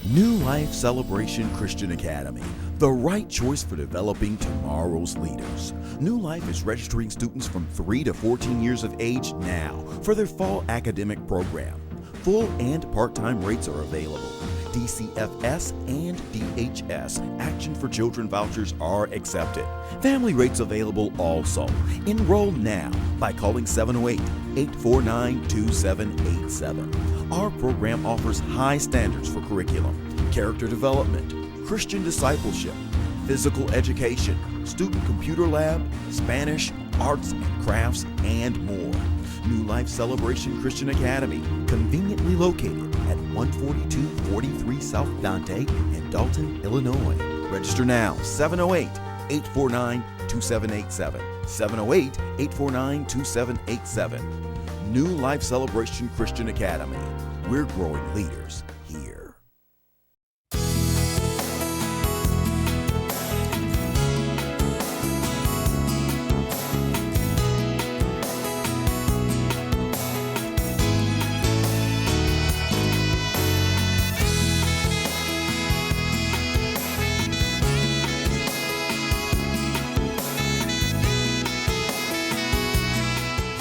New Life Celebration Christian Academy, the right choice for developing tomorrow's leaders. New Life is registering students from 3 to 14 years of age now for their fall academic program. Full and part-time rates are available. DCFS and DHS Action for Children vouchers are accepted. Family rates available also. Enroll now by calling 708-849-2787. Our program offers high standards for curriculum, character development, Christian discipleship, physical education, student computer lab, Spanish, arts and crafts, and more. New Life Celebration Christian Academy, conveniently located at 14243 South Dante in Dalton, Illinois. Register now, 708-849-2787. 708-849-2787. New Life Celebration Christian Academy. We're growing leaders here.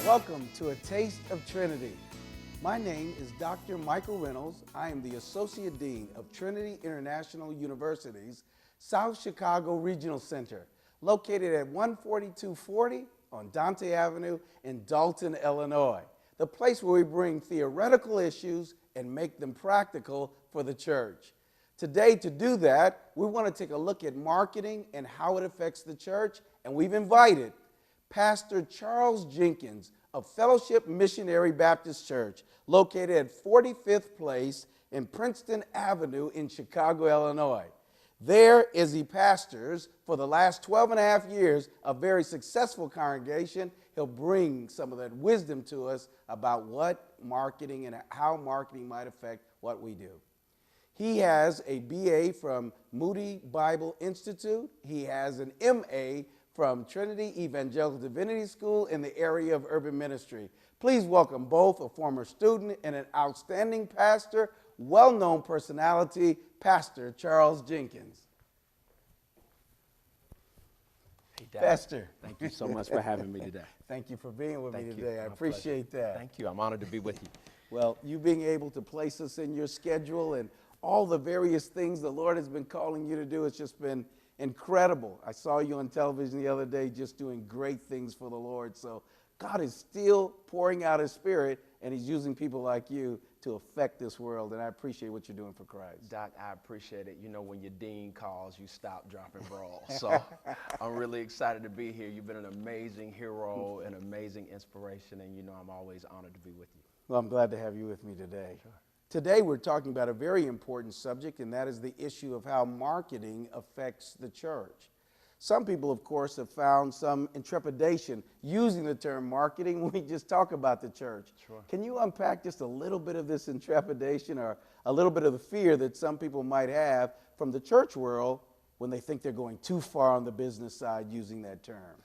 Welcome to A Taste of Trinity. My name is Dr. Michael Reynolds. I am the Associate Dean of Trinity International University's South Chicago Regional Center, located at 14240 on Dante Avenue in Dalton, Illinois, the place where we bring theoretical issues and make them practical for the church. Today, to do that, we want to take a look at marketing and how it affects the church, and we've invited Pastor Charles Jenkins of Fellowship Missionary Baptist Church, located at 45th Place in Princeton Avenue in Chicago, Illinois. There is he pastors for the last 12 and a half years, a very successful congregation. He'll bring some of that wisdom to us about what marketing and how marketing might affect what we do. He has a BA from Moody Bible Institute. He has an MA from Trinity Evangelical Divinity School in the area of urban ministry. Please welcome both a former student and an outstanding pastor, well-known personality, Pastor Charles Jenkins. Hey, Dad. Pastor. Thank you so much for having me today. Thank you for being with me Thank you. today. I My appreciate pleasure. that. Thank you. I'm honored to be with you. Well, you being able to place us in your schedule and all the various things the Lord has been calling you to do, it's just been incredible. I saw you on television the other day just doing great things for the Lord. So God is still pouring out his spirit, and he's using people like you to affect this world, and I appreciate what you're doing for Christ. Doc, I appreciate it. You know, when your dean calls, you stop, drop, and roll. So I'm really excited to be here. You've been an amazing hero, an amazing inspiration, and you know I'm always honored to be with you. Well, I'm glad to have you with me today. Sure. Today we're talking about a very important subject, and that is the issue of how marketing affects the church. Some people, of course, have found some intrepidation using the term marketing when we just talk about the church. Sure. Can you unpack just a little bit of this intrepidation or a little bit of the fear that some people might have from the church world when they think they're going too far on the business side using that term?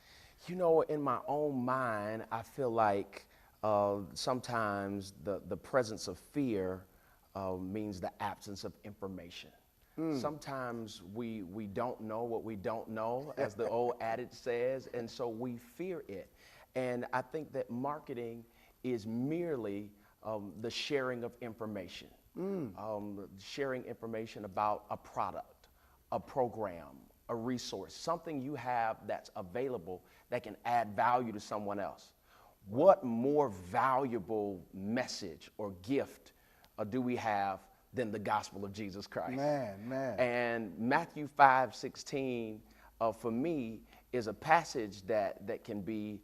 You know, in my own mind, I feel like sometimes the presence of fear means the absence of information. Sometimes we don't know what we don't know, as the old adage says, and so we fear it. And I think that marketing is merely the sharing of information, sharing information about a product, a program, a resource, something you have that's available that can add value to someone else. What more valuable message or gift do we have than the gospel of Jesus Christ? Man. And Matthew 5:16, for me, is a passage that can be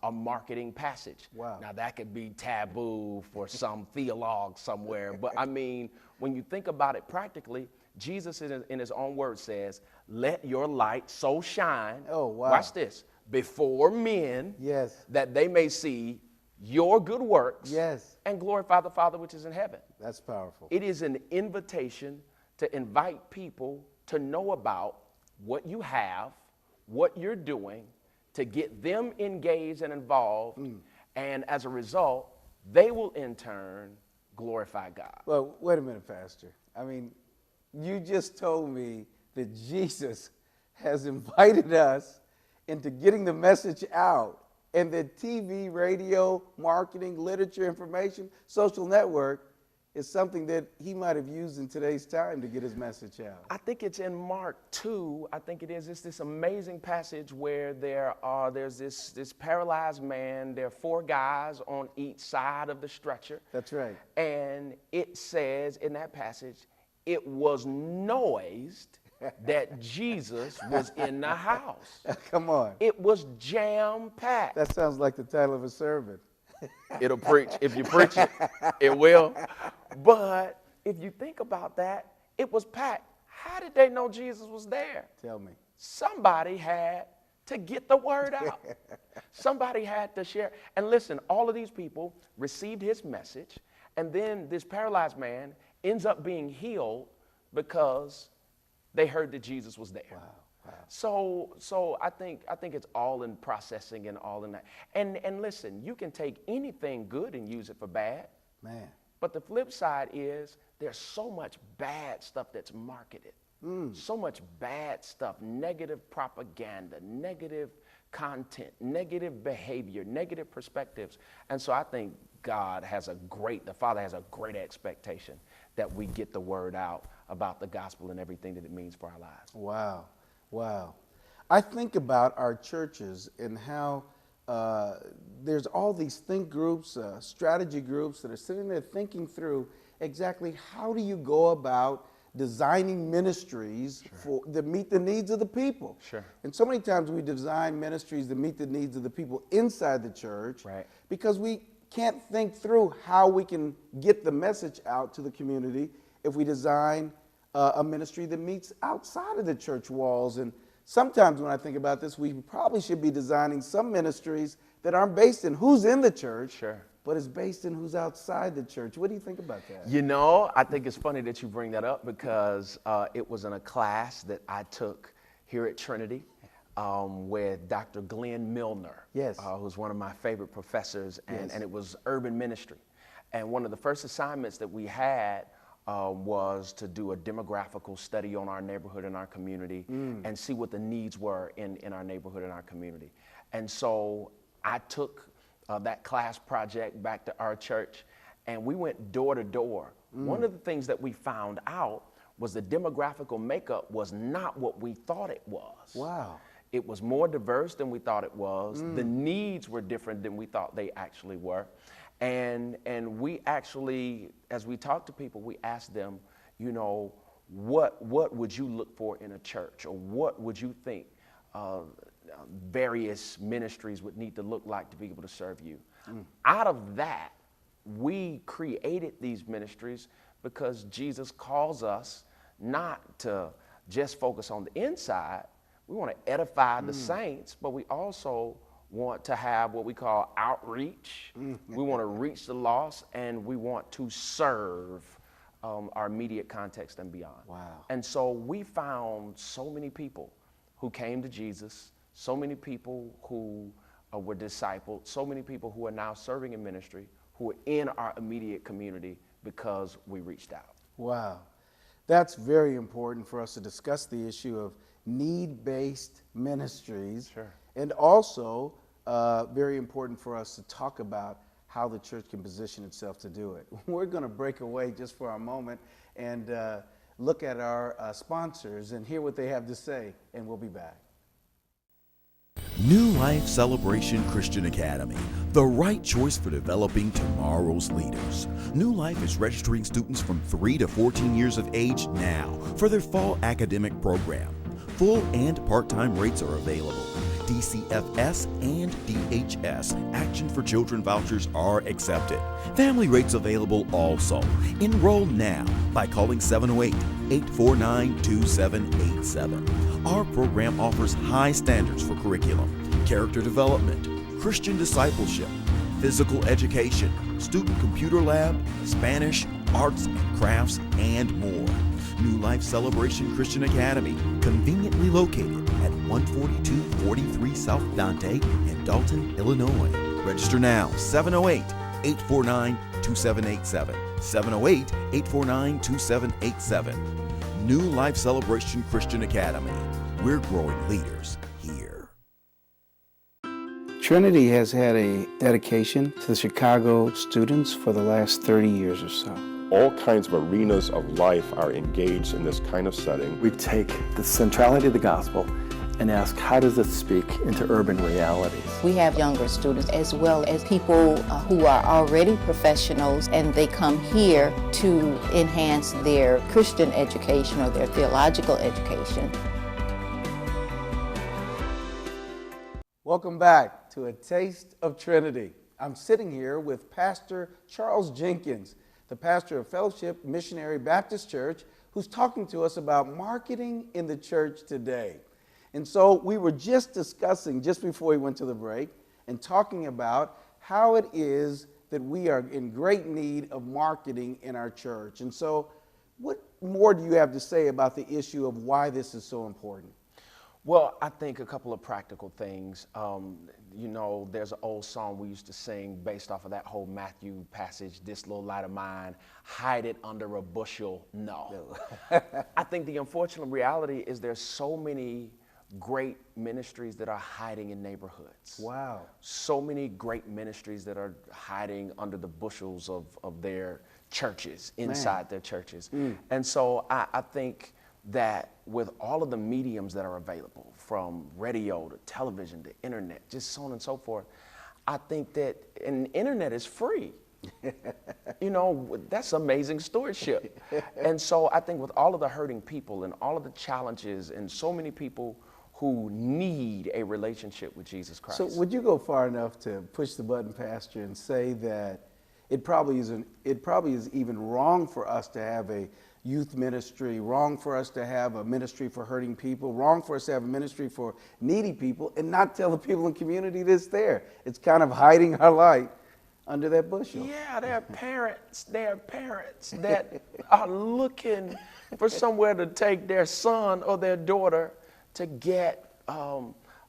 a marketing passage. Wow. Now, that could be taboo for some theologue somewhere, but I mean, when you think about it practically, Jesus in his own words says, let your light so shine, Oh, wow. watch this, before men, Yes. that they may see your good works, Yes. and glorify the Father which is in heaven. That's powerful. It is an invitation to invite people to know about what you have, what you're doing, to get them engaged and involved, and as a result, they will in turn glorify God. Well, wait a minute, Pastor. I mean, You just told me that Jesus has invited us into getting the message out, and that TV, radio, marketing, literature, information, social network is something that he might have used in today's time to get his message out. I think it's in Mark 2. I think it is. It's this amazing passage where there's this paralyzed man. There are 4 guys on each side of the stretcher. That's right. And it says in that passage, it was noised that Jesus was in the house. Come on. It was jam-packed. That sounds like the title of a sermon. It'll preach. If you preach it, it will. But if you think about that, it was packed. How did they know Jesus was there? Tell me. Somebody had to get the word out. Somebody had to share. And listen, all of these people received his message, and then this paralyzed man ends up being healed because they heard that Jesus was there. Wow. So I think it's all in processing and all in that. And listen, you can take anything good and use it for bad. Man. But the flip side is there's so much bad stuff that's marketed. So much bad stuff, negative propaganda, negative content, negative behavior, negative perspectives. And so I think the Father has a great expectation that we get the word out about the gospel and everything that it means for our lives. Wow. Wow. I think about our churches and how there's all these think groups, strategy groups that are sitting there thinking through exactly how do you go about designing ministries that meet the needs of the people. Sure. And so many times we design ministries that meet the needs of the people inside the church, Right. because we can't think through how we can get the message out to the community if we design a ministry that meets outside of the church walls. And sometimes when I think about this, we probably should be designing some ministries that aren't based in who's in the church, Sure. but is based in who's outside the church. What do you think about that? You know, I think it's funny that you bring that up because it was in a class that I took here at Trinity with Dr. Glenn Milner, Yes. who's one of my favorite professors, and it was urban ministry. And one of the first assignments that we had was to do a demographical study on our neighborhood and our community and see what the needs were in our neighborhood and our community. And so I took that class project back to our church, and we went door to door. One of the things that we found out was the demographical makeup was not what we thought it was. Wow. It was more diverse than we thought it was. The needs were different than we thought they actually were. And we actually, as we talked to people, we asked them, you know, what would you look for in a church, or what would you think various ministries would need to look like to be able to serve you? Out of that, we created these ministries because Jesus calls us not to just focus on the inside. We want to edify the saints, but we also want to have what we call outreach. We want to reach the lost, and we want to serve our immediate context and beyond. Wow. And so we found so many people who came to Jesus, so many people who were discipled, so many people who are now serving in ministry, who are in our immediate community because we reached out. Wow. That's very important for us to discuss the issue of need-based ministries. Sure. And also very important for us to talk about how the church can position itself to do it. We're going to break away just for a moment and look at our sponsors and hear what they have to say, and we'll be back. New Life Celebration Christian Academy, the right choice for developing tomorrow's leaders. New Life is registering students from 3 to 14 years of age now for their fall academic program. Full and part-time rates are available. DCFS and DHS Action for Children vouchers are accepted. Family rates available also. Enroll now by calling 708-849-2787. Our program offers high standards for curriculum, character development, Christian discipleship, physical education, student computer lab, Spanish, arts and crafts, and more. New Life Celebration Christian Academy, conveniently located at 14243 South Dante in Dalton, Illinois. Register now, 708-849-2787. 708-849-2787. New Life Celebration Christian Academy. We're growing leaders here. Trinity has had a dedication to the Chicago students for the last 30 years or so. All kinds of arenas of life are engaged in this kind of setting. We take the centrality of the gospel and ask, how does it speak into urban realities? We have younger students as well as people who are already professionals, and they come here to enhance their Christian education or their theological education. Welcome back to A Taste of Trinity. I'm sitting here with Pastor Charles Jenkins, the pastor of Fellowship Missionary Baptist Church, who's talking to us about marketing in the church today. And so we were just discussing, just before we went to the break, and talking about how it is that we are in great need of marketing in our church. And so what more do you have to say about the issue of why this is so important? Well, I think a couple of practical things. You know, there's an old song we used to sing based off of that whole Matthew passage, this little light of mine, hide it under a bushel, no. I think the unfortunate reality is there's so many great ministries that are hiding in neighborhoods. Wow. So many great ministries that are hiding under the bushels of their churches, inside their churches. And so I think that with all of the mediums that are available, from radio to television to internet, just so on and so forth, I think that, and internet is free. You know, that's amazing stewardship. And so I think with all of the hurting people and all of the challenges and so many people who need a relationship with Jesus Christ. So would you go far enough to push the button, Pastor, and say that it probably is even wrong for us to have a youth ministry, wrong for us to have a ministry for hurting people, wrong for us to have a ministry for needy people, and not tell the people in the community that's there? It's kind of hiding our light under that bushel. Yeah, there are parents that are looking for somewhere to take their son or their daughter to get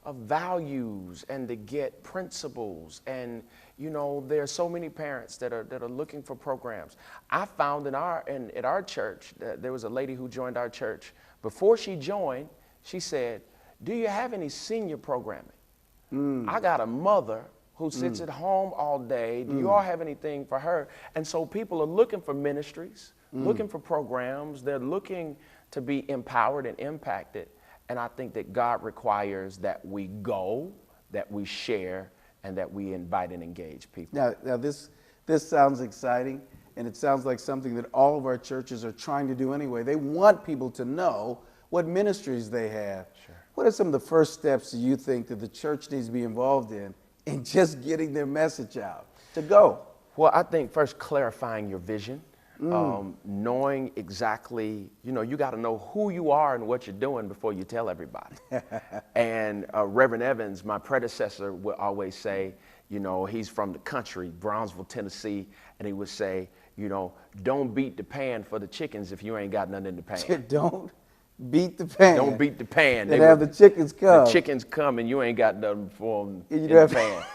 values and to get principles. And you know, there are so many parents that are looking for programs. I found at our church that there was a lady who joined our church. Before she joined, she said, "Do you have any senior programming? I got a mother who sits at home all day. Do you all have anything for her?" And so people are looking for ministries, looking for programs. They're looking to be empowered and impacted. And I think that God requires that we go, that we share, and that we invite and engage people. Now this sounds exciting, and it sounds like something that all of our churches are trying to do anyway. They want people to know what ministries they have. Sure. What are some of the first steps that you think that the church needs to be involved in just getting their message out to go? Well, I think first clarifying your vision. Knowing exactly, you know, you got to know who you are and what you're doing before you tell everybody. And Reverend Evans, my predecessor, would always say, you know, he's from the country, Brownsville, Tennessee, and he would say, you know, don't beat the pan for the chickens if you ain't got nothing in the pan. Don't beat the pan. Don't beat the pan. They have the chickens come. The chickens come and you ain't got nothing for them in the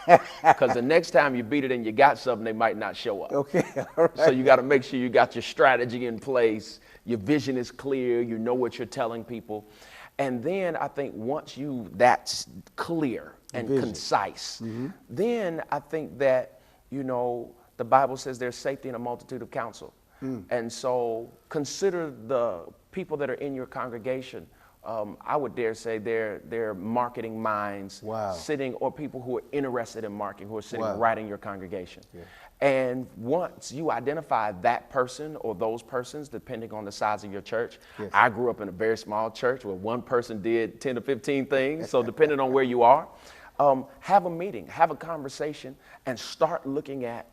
pan. Because the next time you beat it and you got something, they might not show up. Okay, all right. So you got to make sure you got your strategy in place. Your vision is clear. You know what you're telling people. And then I think once that's clear and concise, then I think that, you know, the Bible says there's safety in a multitude of counsel. And so consider the people that are in your congregation. I would dare say they're marketing minds sitting, or people who are interested in marketing, who are sitting right in your congregation. Yeah. And once you identify that person or those persons, depending on the size of your church, I grew up in a very small church where one person did 10 to 15 things. So depending on where you are, have a meeting, have a conversation, and start looking at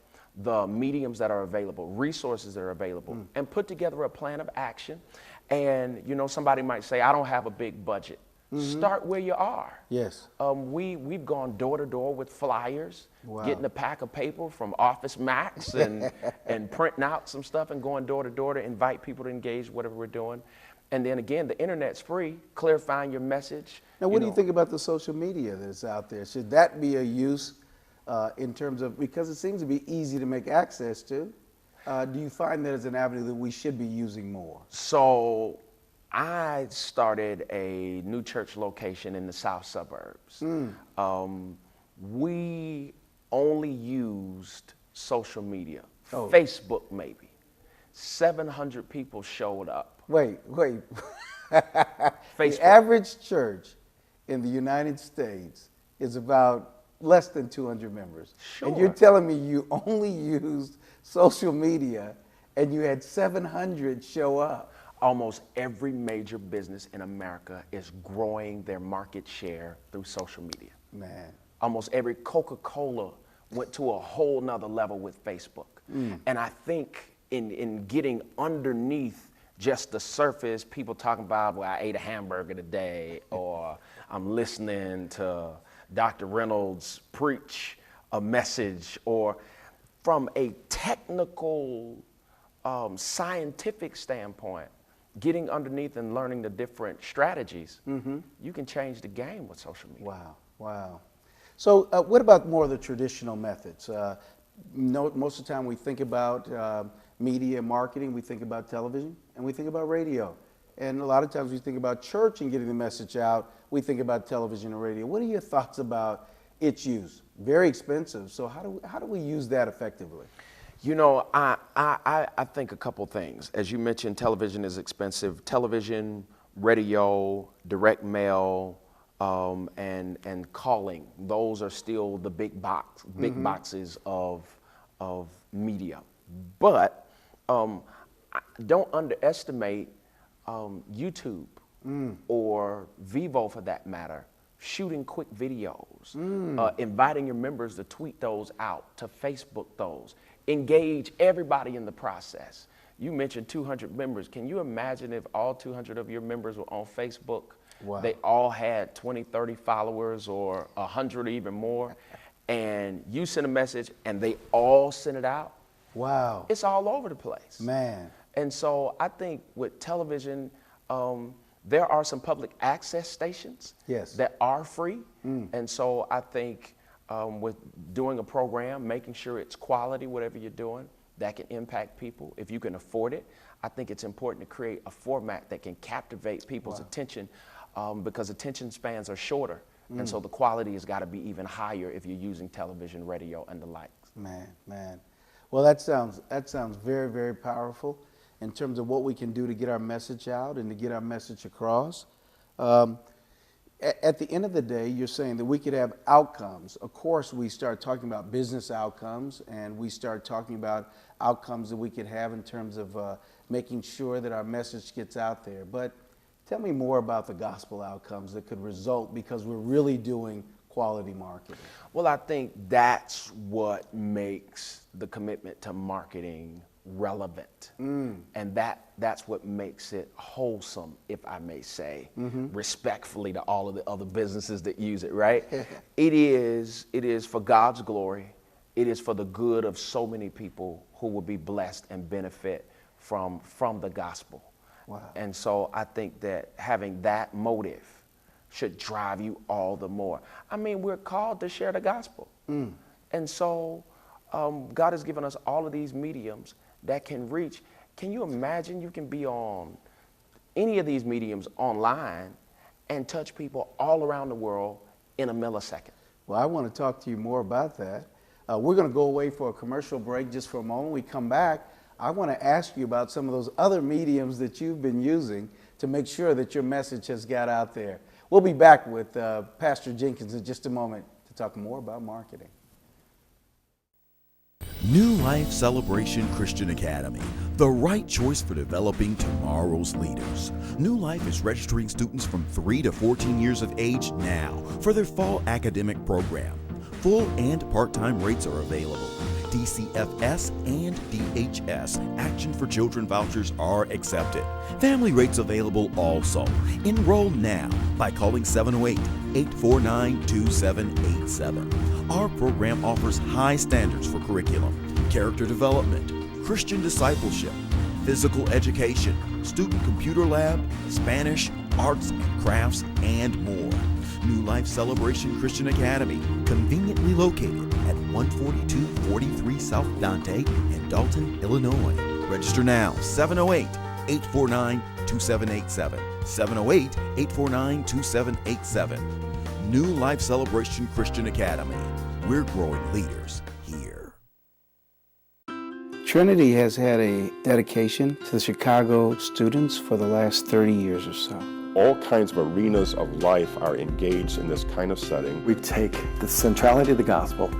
the mediums that are available, resources that are available, and put together a plan of action. And, you know, somebody might say, I don't have a big budget. Start where you are. Yes. We've gone door to door with flyers, getting a pack of paper from Office Max and printing out some stuff and going door to door to invite people to engage whatever we're doing. And then again, the internet's free, clarifying your message. Now, what do you think about the social media that's out there? Should that be a use in terms of, because it seems to be easy to make access to? Do you find that as an avenue that we should be using more? So I started a new church location in the south suburbs. We only used social media, Facebook maybe. 700 people showed up. Wait. Facebook. The average church in the United States is about less than 200 members. Sure. And you're telling me you only used social media and you had 700 show up. Almost every major business in America is growing their market share through social media. Man. Almost every Coca-Cola went to a whole nother level with Facebook. And I think in getting underneath just the surface, people talking about, well, I ate a hamburger today, or I'm listening to Dr. Reynolds preach a message, or from a technical, scientific standpoint, getting underneath and learning the different strategies, you can change the game with social media. Wow. So what about more of the traditional methods? Most of the time we think about media marketing, we think about television, and we think about radio. And a lot of times we think about church and getting the message out, we think about television and radio. What are your thoughts about its use? Very expensive, so how do we use that effectively? You know, I think a couple things. As you mentioned, television is expensive. Television, radio, direct mail, and calling. Those are still the big boxes of media. But don't underestimate YouTube or Vivo, for that matter, shooting quick videos, inviting your members to tweet those out, to Facebook those. Engage everybody in the process. You mentioned 200 members. Can you imagine if all 200 of your members were on Facebook? Wow. They all had 20, 30 followers, or 100 or even more, and you send a message and they all send it out. Wow. It's all over the place. Man. And so I think with television, there are some public access stations that are free. And so I think with doing a program, making sure it's quality, whatever you're doing, that can impact people. If you can afford it, I think it's important to create a format that can captivate people's attention, because attention spans are shorter. And so the quality has got to be even higher if you're using television, radio, and the likes. Man. Well, that sounds very, very powerful in terms of what we can do to get our message out and to get our message across. At the end of the day, you're saying that we could have outcomes. Of course, we start talking about business outcomes, and we start talking about outcomes that we could have in terms of making sure that our message gets out there. But tell me more about the gospel outcomes that could result because we're really doing quality marketing. Well, I think that's what makes the commitment to marketing relevant. And that's what makes it wholesome, if I may say, respectfully to all of the other businesses that use it, right? It is for God's glory. It is for the good of so many people who will be blessed and benefit from the gospel. Wow. And so I think that having that motive should drive you all the more. I mean, we're called to share the gospel. And so God has given us all of these mediums that can reach. Can you imagine you can be on any of these mediums online and touch people all around the world in a millisecond? Well, I want to talk to you more about that. We're going to go away for a commercial break just for a moment. When we come back, I want to ask you about some of those other mediums that you've been using to make sure that your message has got out there. We'll be back with Pastor Jenkins in just a moment to talk more about marketing. New Life Celebration Christian Academy, the right choice for developing tomorrow's leaders. New Life is registering students from 3 to 14 years of age now for their fall academic program. Full and part-time rates are available. DCFS and DHS Action for Children vouchers are accepted. Family rates available also. Enroll now by calling 708-849-2787. Our program offers high standards for curriculum, character development, Christian discipleship, physical education, student computer lab, Spanish, arts and crafts, and more. New Life Celebration Christian Academy, conveniently located at 14243 South Dante in Dalton, Illinois. Register now, 708-849-2787. 708-849-2787. 708-849-2787. New Life Celebration Christian Academy. We're growing leaders here. Trinity has had a dedication to the Chicago students for the last 30 years or so. All kinds of arenas of life are engaged in this kind of setting. We take the centrality of the gospel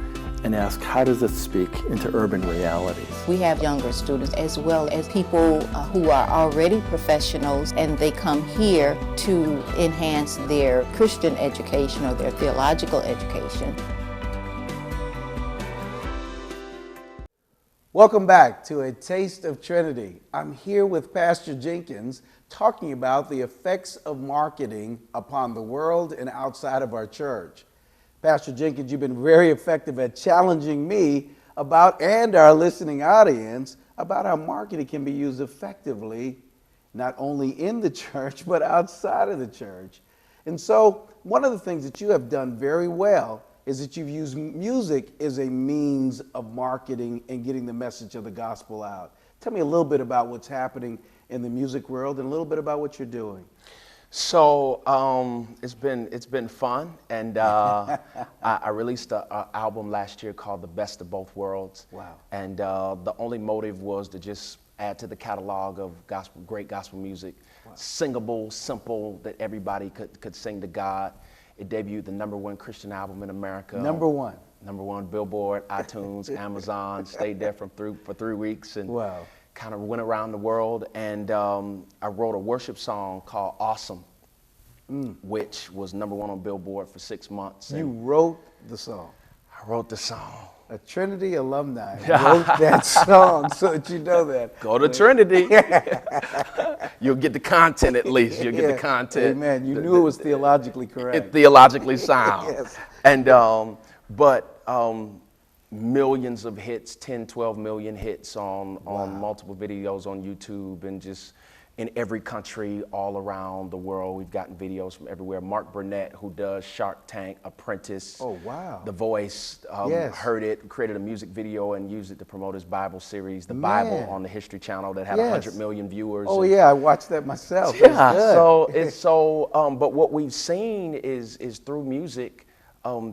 and ask, how does it speak into urban realities? We have younger students as well as people who are already professionals, and they come here to enhance their Christian education or their theological education. Welcome back to A Taste of Trinity. I'm here with Pastor Jenkins talking about the effects of marketing upon the world and outside of our church. Pastor Jenkins, you've been very effective at challenging me about, and our listening audience, about how marketing can be used effectively, not only in the church, but outside of the church. And so one of the things that you have done very well is that you've used music as a means of marketing and getting the message of the gospel out. Tell me a little bit about what's happening in the music world and a little bit about what you're doing. So it's been fun, and I released an album last year called The Best of Both Worlds. Wow. And the only motive was to just add to the catalog of great gospel music, singable, simple, that everybody could sing to God. It debuted the #1 Christian album in America. #1 Billboard, iTunes, Amazon. Stayed there for 3 weeks, and wow. kind of went around the world. And I wrote a worship song called Awesome, which was #1 on Billboard for 6 months. You wrote the song. I wrote the song. A Trinity alumni wrote that song, so that you know that. Go to Trinity. You'll get the content at least. You'll get the content. Amen. You knew it was theologically correct. It theologically sound. Yes. And millions of hits, 10, 12 million hits on multiple videos on YouTube, and just in every country all around the world. We've gotten videos from everywhere. Mark Burnett, who does Shark Tank, Apprentice, Oh, wow. The Voice, Yes. heard it, created a music video and used it to promote his Bible series, The Bible, on the History Channel that had Yes. 100 million viewers. Oh, And- yeah, I watched that myself. It was yeah, good. so it's so, but what we've seen is through music,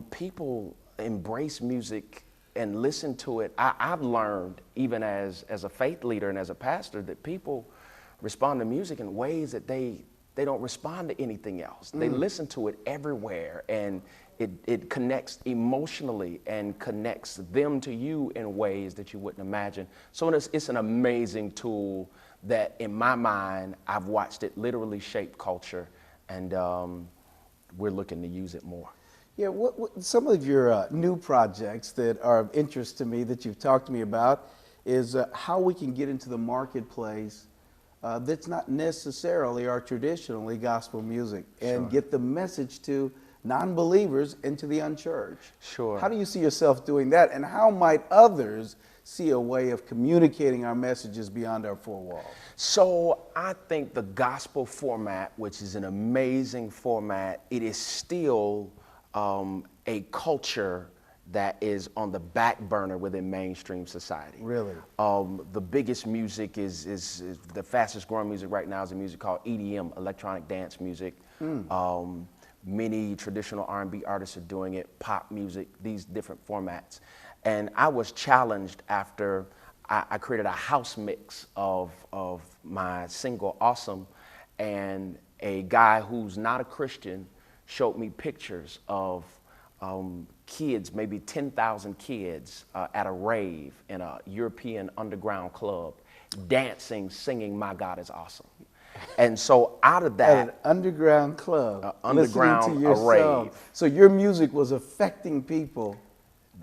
people embrace music and listen to it. I've learned, even as a faith leader and as a pastor, that people respond to music in ways that they don't respond to anything else. They listen to it everywhere, and it connects emotionally and connects them to you in ways that you wouldn't imagine. So it's an amazing tool that, in my mind, I've watched it literally shape culture, and we're looking to use it more. Yeah, what some of your new projects that are of interest to me that you've talked to me about is how we can get into the marketplace that's not necessarily or traditionally gospel music, and get the message to non-believers and to the unchurched. Sure. How do you see yourself doing that, and how might others see a way of communicating our messages beyond our four walls? So I think the gospel format, which is an amazing format, it is still a culture that is on the back burner within mainstream society. Really? The biggest music is the fastest growing music right now is a music called EDM, electronic dance music. Many traditional R&B artists are doing it, pop music, these different formats. And I was challenged after I created a house mix of my single Awesome, and a guy who's not a Christian showed me pictures of kids, maybe 10,000 kids at a rave in a European underground club, dancing, singing "My God is Awesome." And so out of that, At an underground club, underground listening to your song. rave. So your music was affecting people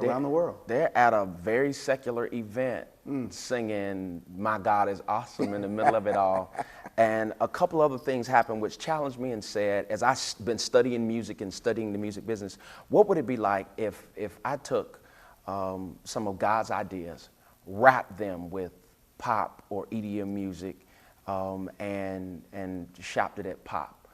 around the world. they're at a very secular event singing "My God is Awesome" in the middle of it all. And a couple other things happened which challenged me and said, as I've been studying music and studying the music business, what would it be like if I took some of God's ideas, wrapped them with pop or EDM music, and shopped it at pop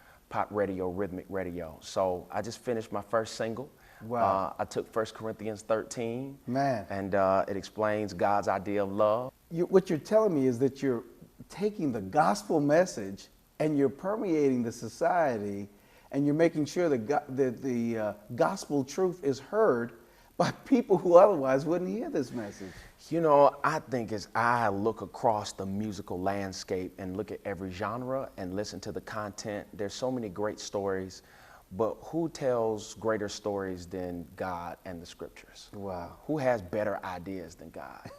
radio, rhythmic radio. So I just finished my first single. Wow. I took 1 Corinthians 13. Man. And it explains God's idea of love. What you're telling me is that you're taking the gospel message and you're permeating the society, and you're making sure that the gospel truth is heard by people who otherwise wouldn't hear this message. You know, I think as I look across the musical landscape and look at every genre and listen to the content, there's so many great stories, but who tells greater stories than God and the scriptures? Wow. Who has better ideas than God?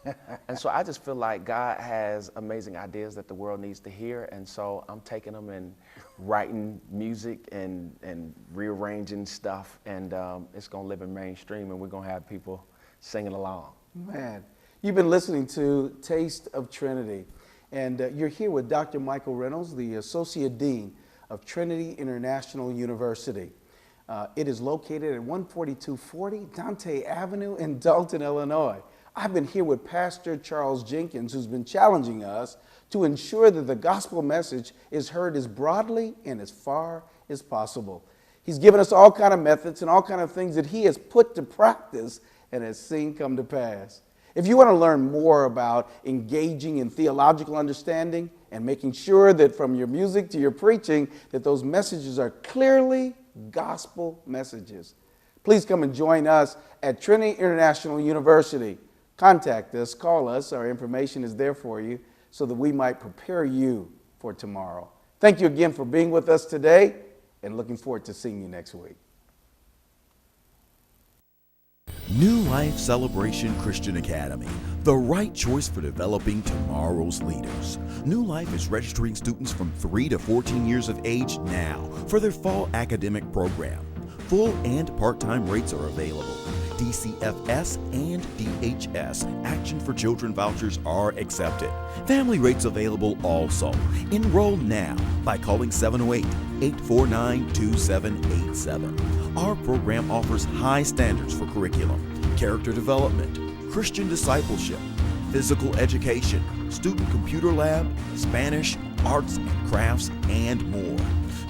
And so I just feel like God has amazing ideas that the world needs to hear, and so I'm taking them and writing music and rearranging stuff, and it's gonna live in mainstream, and we're gonna have people singing along. Man, you've been listening to Taste of Trinity, and you're here with Dr. Michael Reynolds, the Associate Dean of Trinity International University. It is located at 14240 Dante Avenue in Dalton, Illinois. I've been here with Pastor Charles Jenkins, who's been challenging us to ensure that the gospel message is heard as broadly and as far as possible. He's given us all kind of methods and all kind of things that he has put to practice and has seen come to pass. If you want to learn more about engaging in theological understanding and making sure that from your music to your preaching that those messages are clearly gospel messages, please come and join us at Trinity International University. Contact us, call us, our information is there for you so that we might prepare you for tomorrow. Thank you again for being with us today, and looking forward to seeing you next week. New Life Celebration Christian Academy, the right choice for developing tomorrow's leaders. New Life is registering students from 3 to 14 years of age now for their fall academic program. Full and part-time rates are available. DCFS and DHS Action for Children vouchers are accepted. Family rates available also. Enroll now by calling 708-849-2787. Our program offers high standards for curriculum, character development, Christian discipleship, physical education, student computer lab, Spanish, arts and crafts, and more.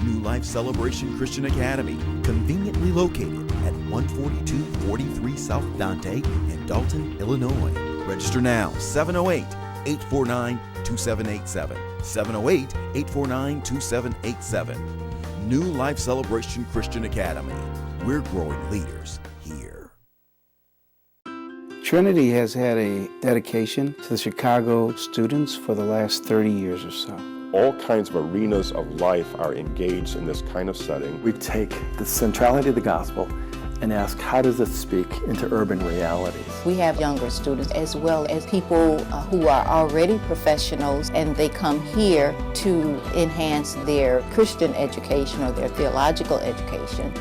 New Life Celebration Christian Academy, conveniently located at 14243 South Dante in Dalton, Illinois. Register now, 708-849-2787. 708-849-2787. New Life Celebration Christian Academy. We're growing leaders here. Trinity has had a dedication to the Chicago students for the last 30 years or so. All kinds of arenas of life are engaged in this kind of setting. We take the centrality of the gospel and ask, how does it speak into urban realities? We have younger students as well as people who are already professionals, and they come here to enhance their Christian education or their theological education.